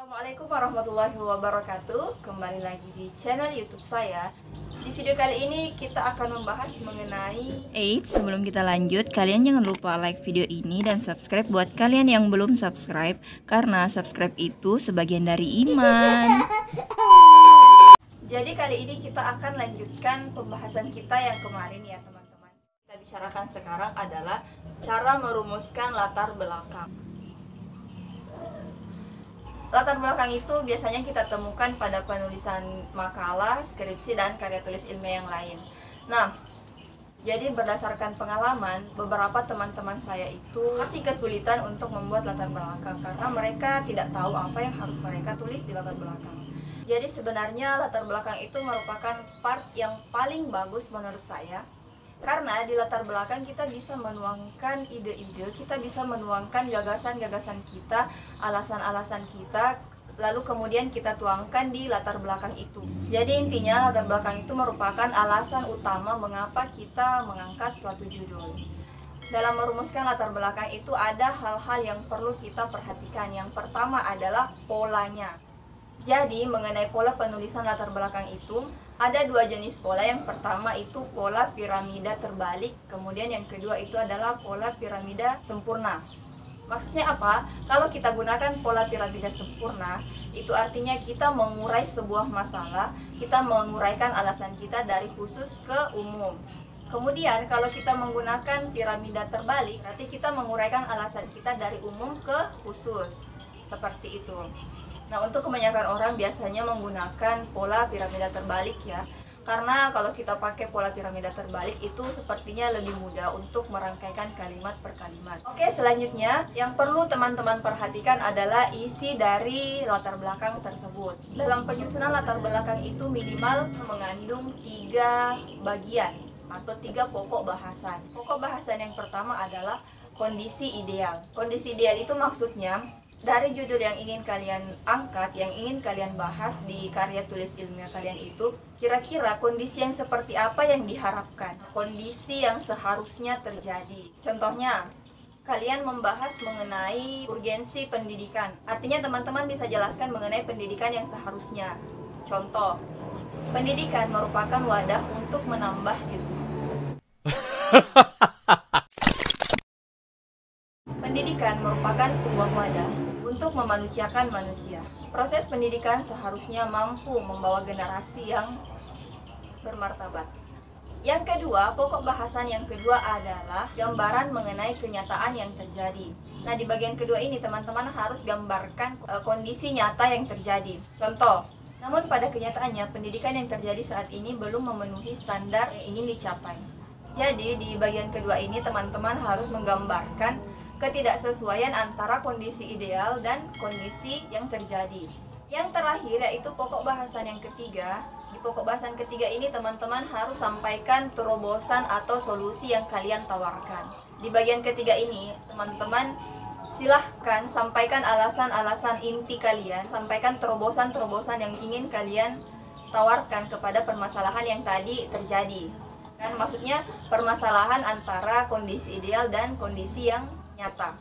Assalamualaikum warahmatullahi wabarakatuh. Kembali lagi di channel YouTube saya. Di video kali ini kita akan membahas mengenai sebelum kita lanjut, kalian jangan lupa like video ini dan subscribe buat kalian yang belum subscribe, karena subscribe itu sebagian dari iman. Jadi kali ini kita akan lanjutkan pembahasan kita yang kemarin ya teman-teman. Kita bicarakan sekarang adalah cara merumuskan latar belakang. Latar belakang itu biasanya kita temukan pada penulisan makalah, skripsi, dan karya tulis ilmiah yang lain. Nah, jadi berdasarkan pengalaman, beberapa teman-teman saya itu masih kesulitan untuk membuat latar belakang karena mereka tidak tahu apa yang harus mereka tulis di latar belakang. Jadi sebenarnya latar belakang itu merupakan part yang paling bagus menurut saya, karena di latar belakang kita bisa menuangkan ide-ide, kita bisa menuangkan gagasan-gagasan kita, alasan-alasan kita, lalu kemudian kita tuangkan di latar belakang itu. Jadi intinya latar belakang itu merupakan alasan utama mengapa kita mengangkat suatu judul. Dalam merumuskan latar belakang itu ada hal-hal yang perlu kita perhatikan. Yang pertama adalah polanya. Jadi mengenai pola penulisan latar belakang itu ada dua jenis pola. Yang pertama itu pola piramida terbalik, kemudian yang kedua itu adalah pola piramida sempurna. Maksudnya apa? Kalau kita gunakan pola piramida sempurna, itu artinya kita mengurai sebuah masalah, kita menguraikan alasan kita dari khusus ke umum. Kemudian kalau kita menggunakan piramida terbalik, berarti kita menguraikan alasan kita dari umum ke khusus. Seperti itu. Nah, untuk kebanyakan orang biasanya menggunakan pola piramida terbalik ya. Karena kalau kita pakai pola piramida terbalik itu sepertinya lebih mudah untuk merangkaikan kalimat per kalimat. Oke, selanjutnya yang perlu teman-teman perhatikan adalah isi dari latar belakang tersebut. Dalam penyusunan latar belakang itu minimal mengandung 3 bagian atau 3 pokok bahasan. Pokok bahasan yang pertama adalah kondisi ideal. Kondisi ideal itu maksudnya dari judul yang ingin kalian angkat, yang ingin kalian bahas di karya tulis ilmiah kalian itu, kira-kira kondisi yang seperti apa yang diharapkan, kondisi yang seharusnya terjadi. Contohnya, kalian membahas mengenai urgensi pendidikan. Artinya teman-teman bisa jelaskan mengenai pendidikan yang seharusnya. Contoh, pendidikan merupakan wadah untuk menambah ilmu. Pendidikan merupakan sebuah wadah untuk memanusiakan manusia. Proses pendidikan seharusnya mampu membawa generasi yang bermartabat. Yang kedua, pokok bahasan yang kedua adalah gambaran mengenai kenyataan yang terjadi. Nah, di bagian kedua ini teman-teman harus gambarkan kondisi nyata yang terjadi. Contoh, namun pada kenyataannya pendidikan yang terjadi saat ini belum memenuhi standar yang ingin dicapai. Jadi di bagian kedua ini teman-teman harus menggambarkan ketidaksesuaian antara kondisi ideal dan kondisi yang terjadi. Yang terakhir yaitu pokok bahasan yang ketiga. Di pokok bahasan ketiga ini teman-teman harus sampaikan terobosan atau solusi yang kalian tawarkan. Di bagian ketiga ini teman-teman silahkan sampaikan alasan-alasan inti kalian, sampaikan terobosan-terobosan yang ingin kalian tawarkan kepada permasalahan yang tadi terjadi. Kan maksudnya permasalahan antara kondisi ideal dan kondisi yang nyata.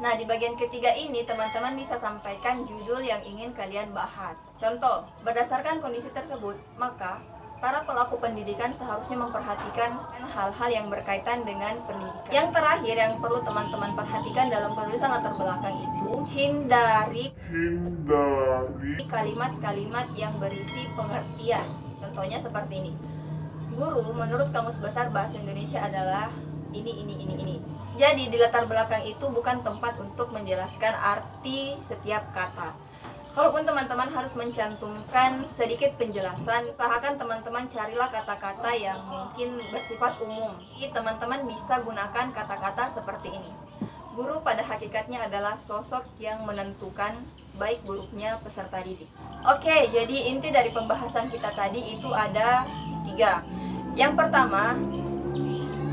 Nah, di bagian ketiga ini teman-teman bisa sampaikan judul yang ingin kalian bahas. Contoh, berdasarkan kondisi tersebut, maka para pelaku pendidikan seharusnya memperhatikan hal-hal yang berkaitan dengan pendidikan. Yang terakhir yang perlu teman-teman perhatikan dalam penulisan latar belakang itu, hindari kalimat-kalimat yang berisi pengertian. Contohnya seperti ini. Guru, menurut Kamus Besar Bahasa Indonesia adalah ini. Jadi di latar belakang itu bukan tempat untuk menjelaskan arti setiap kata. Kalaupun teman-teman harus mencantumkan sedikit penjelasan, usahakan teman-teman carilah kata-kata yang mungkin bersifat umum. Jadi teman-teman bisa gunakan kata-kata seperti ini. Guru pada hakikatnya adalah sosok yang menentukan baik buruknya peserta didik. Oke, jadi inti dari pembahasan kita tadi itu ada 3. Yang pertama,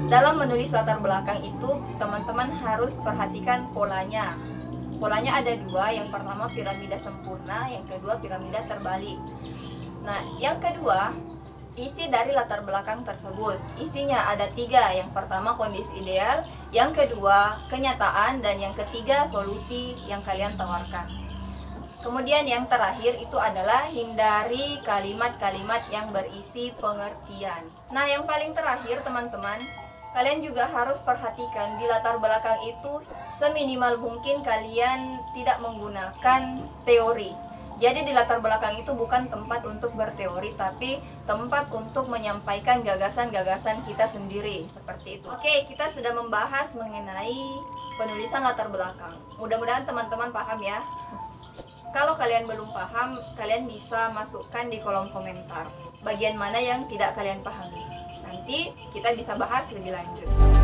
dalam menulis latar belakang itu teman-teman harus perhatikan polanya. Polanya ada 2, yang pertama piramida sempurna, yang kedua piramida terbalik. Nah, yang kedua, isi dari latar belakang tersebut. Isinya ada 3, yang pertama kondisi ideal, yang kedua kenyataan, dan yang ketiga solusi yang kalian tawarkan. Kemudian yang terakhir itu adalah hindari kalimat-kalimat yang berisi pengertian. Nah, yang paling terakhir teman-teman, kalian juga harus perhatikan di latar belakang itu seminimal mungkin kalian tidak menggunakan teori. Jadi di latar belakang itu bukan tempat untuk berteori, tapi tempat untuk menyampaikan gagasan-gagasan kita sendiri, seperti itu. Oke, kita sudah membahas mengenai penulisan latar belakang. Mudah-mudahan teman-teman paham ya. Kalau kalian belum paham, kalian bisa masukkan di kolom komentar bagian mana yang tidak kalian pahami. Nanti kita bisa bahas lebih lanjut.